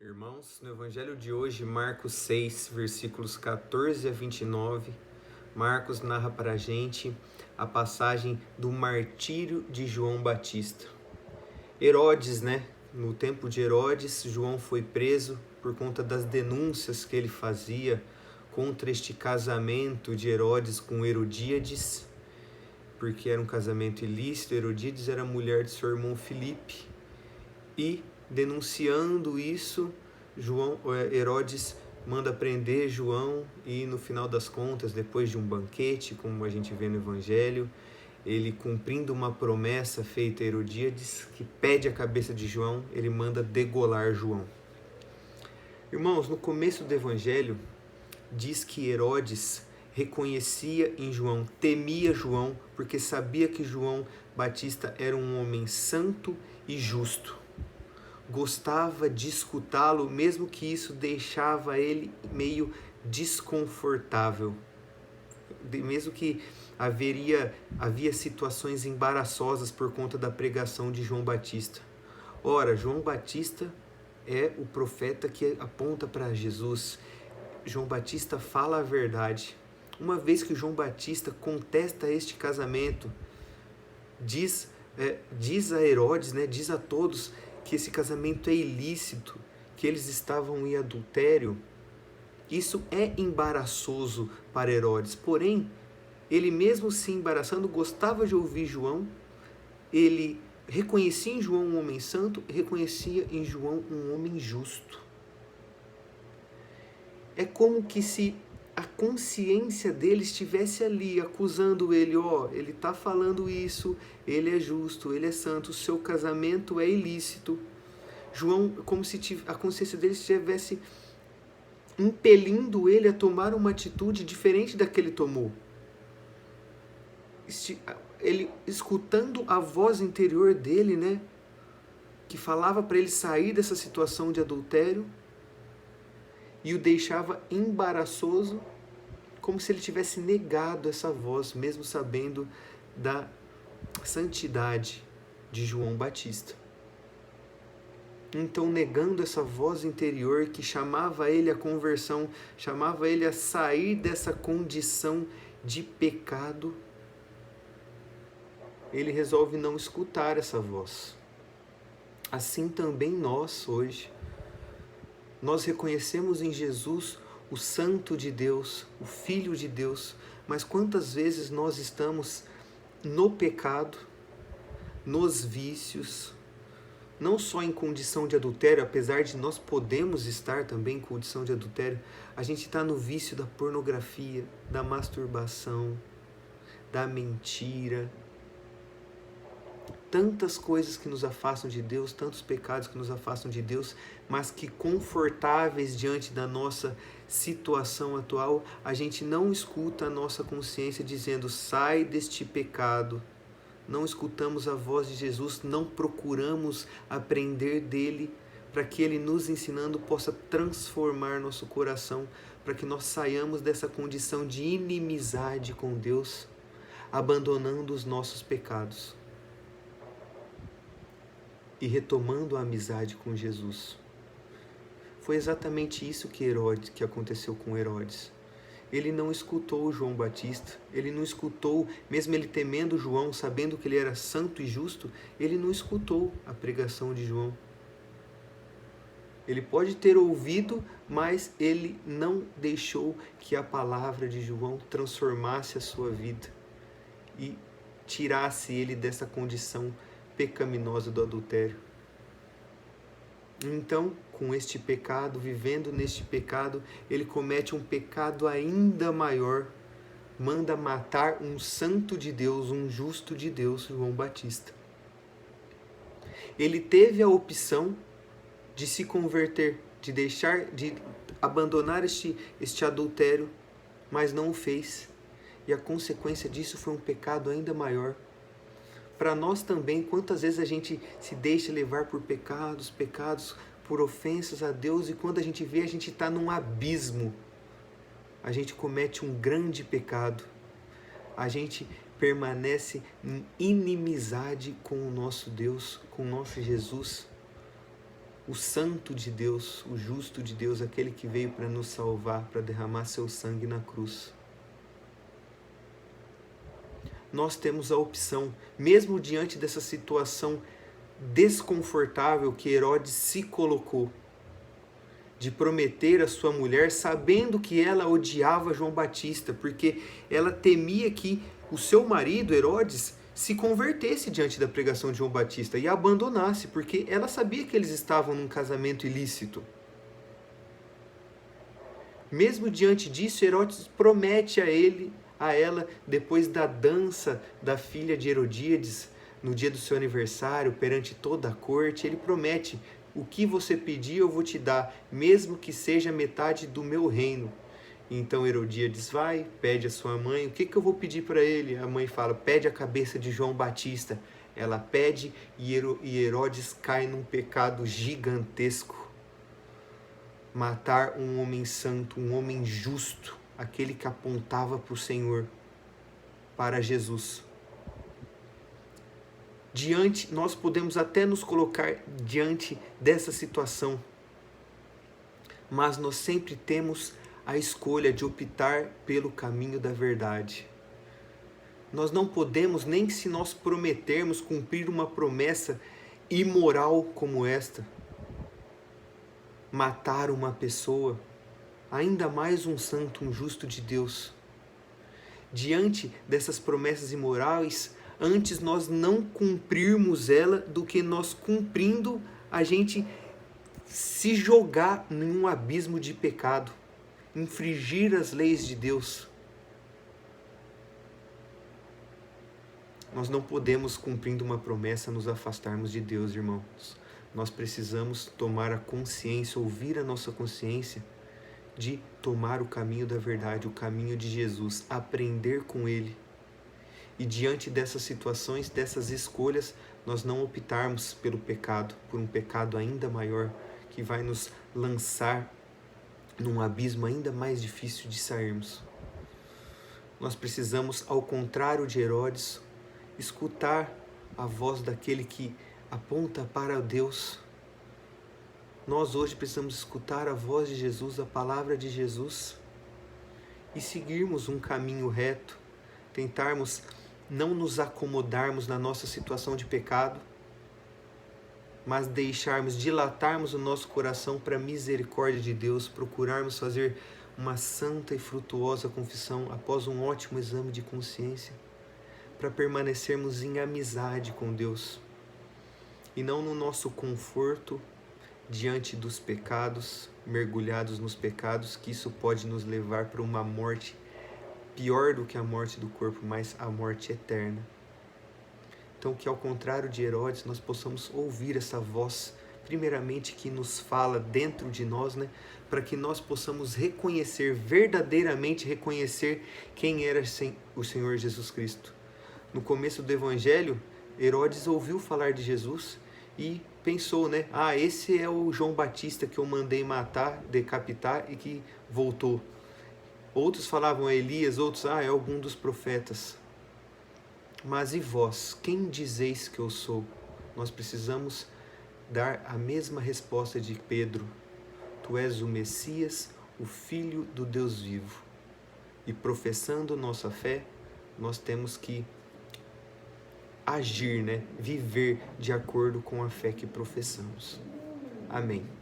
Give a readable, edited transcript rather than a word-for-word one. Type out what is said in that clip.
Irmãos, no Evangelho de hoje, Marcos 6, versículos 14 a 29, Marcos narra para a gente a passagem do martírio de João Batista. Herodes, no tempo de Herodes, João foi preso por conta das denúncias que ele fazia contra este casamento de Herodes com Herodíades, porque era um casamento ilícito. Herodíades era mulher de seu irmão Filipe, e denunciando isso, Herodes manda prender João e, no final das contas, depois de um banquete, como a gente vê no Evangelho, ele, cumprindo uma promessa feita a Herodíades, que pede a cabeça de João, ele manda degolar João. Irmãos, no começo do Evangelho, diz que Herodes reconhecia em João, temia João, porque sabia que João Batista era um homem santo e justo. Gostava de escutá-lo, mesmo que isso deixava ele meio desconfortável, mesmo que havia situações embaraçosas por conta da pregação de João Batista. Ora, João Batista é o profeta que aponta para Jesus. João Batista fala a verdade. Uma vez que João Batista contesta este casamento, diz a Herodes, diz a todos que esse casamento é ilícito, que eles estavam em adultério. Isso é embaraçoso para Herodes, porém, ele mesmo se embaraçando, gostava de ouvir João, ele reconhecia em João um homem santo, reconhecia em João um homem justo. É como que se a consciência dele estivesse ali, acusando ele, ele está falando isso, ele é justo, ele é santo, o seu casamento é ilícito. João, como se a consciência dele estivesse impelindo ele a tomar uma atitude diferente da que ele tomou. Ele escutando a voz interior dele, que falava para ele sair dessa situação de adultério, e o deixava embaraçoso, como se ele tivesse negado essa voz, mesmo sabendo da santidade de João Batista. Então, negando essa voz interior que chamava ele à conversão, chamava ele a sair dessa condição de pecado, ele resolve não escutar essa voz. Assim também nós, hoje, nós reconhecemos em Jesus o Santo de Deus, o Filho de Deus, mas quantas vezes nós estamos no pecado, nos vícios, não só em condição de adultério, apesar de nós podemos estar também em condição de adultério, a gente está no vício da pornografia, da masturbação, da mentira, tantas coisas que nos afastam de Deus, tantos pecados que nos afastam de Deus, mas que, confortáveis diante da nossa situação atual, a gente não escuta a nossa consciência dizendo: sai deste pecado. Não escutamos a voz de Jesus, não procuramos aprender dele, para que ele, nos ensinando, possa transformar nosso coração, para que nós saiamos dessa condição de inimizade com Deus, abandonando os nossos pecados e retomando a amizade com Jesus. Foi exatamente isso que aconteceu com Herodes. Ele não escutou João Batista, ele não escutou, mesmo ele temendo João, sabendo que ele era santo e justo, ele não escutou a pregação de João. Ele pode ter ouvido, mas ele não deixou que a palavra de João transformasse a sua vida e tirasse ele dessa condição pecaminosa do adultério. Então, com este pecado, vivendo neste pecado, ele comete um pecado ainda maior, manda matar um santo de Deus, um justo de Deus, João Batista. Ele teve a opção de se converter, de abandonar este adultério, mas não o fez. E a consequência disso foi um pecado ainda maior. Para nós também, quantas vezes a gente se deixa levar por pecados, por ofensas a Deus, e quando a gente vê, a gente está num abismo. A gente comete um grande pecado. A gente permanece em inimizade com o nosso Deus, com o nosso Jesus. o santo de Deus, o justo de Deus, aquele que veio para nos salvar, para derramar seu sangue na cruz. Nós temos a opção, mesmo diante dessa situação desconfortável que Herodes se colocou, de prometer a sua mulher, sabendo que ela odiava João Batista, porque ela temia que o seu marido, Herodes, se convertesse diante da pregação de João Batista e a abandonasse, porque ela sabia que eles estavam num casamento ilícito. Mesmo diante disso, Herodes promete a ela, depois da dança da filha de Herodíades, no dia do seu aniversário, perante toda a corte, ele promete: o que você pedir eu vou te dar, mesmo que seja metade do meu reino. Então Herodíades vai, pede a sua mãe: o que eu vou pedir para ele? A mãe fala: pede a cabeça de João Batista. Ela pede e Herodes cai num pecado gigantesco. Matar um homem santo, um homem justo, aquele que apontava para o Senhor, para Jesus. Nós podemos até nos colocar diante dessa situação, mas nós sempre temos a escolha de optar pelo caminho da verdade. Nós não podemos, nem se nós prometermos cumprir uma promessa imoral como esta, matar uma pessoa, ainda mais um santo, um justo de Deus. Diante dessas promessas imorais, antes nós não cumprirmos ela do que nós cumprindo a gente se jogar num abismo de pecado, infringir as leis de Deus. Nós não podemos, cumprindo uma promessa, nos afastarmos de Deus, irmãos. Nós precisamos tomar a consciência, ouvir a nossa consciência, de tomar o caminho da verdade, o caminho de Jesus, aprender com Ele. E diante dessas situações, dessas escolhas, nós não optarmos pelo pecado, por um pecado ainda maior, que vai nos lançar num abismo ainda mais difícil de sairmos. Nós precisamos, ao contrário de Herodes, escutar a voz daquele que aponta para Deus. Nós hoje precisamos escutar a voz de Jesus, a palavra de Jesus, e seguirmos um caminho reto, tentarmos não nos acomodarmos na nossa situação de pecado, mas dilatarmos o nosso coração para a misericórdia de Deus, procurarmos fazer uma santa e frutuosa confissão após um ótimo exame de consciência, para permanecermos em amizade com Deus, e não no nosso conforto diante dos pecados, mergulhados nos pecados, que isso pode nos levar para uma morte pior do que a morte do corpo, mas a morte eterna. Então, que ao contrário de Herodes, nós possamos ouvir essa voz, primeiramente que nos fala dentro de nós, para que nós possamos verdadeiramente reconhecer quem era o Senhor Jesus Cristo. No começo do Evangelho, Herodes ouviu falar de Jesus e pensou, esse é o João Batista que eu mandei matar, decapitar e que voltou. Outros falavam Elias, outros, é algum dos profetas. Mas e vós, quem dizeis que eu sou? Nós precisamos dar a mesma resposta de Pedro: tu és o Messias, o Filho do Deus vivo. E professando nossa fé, nós temos que agir, viver de acordo com a fé que professamos. Amém.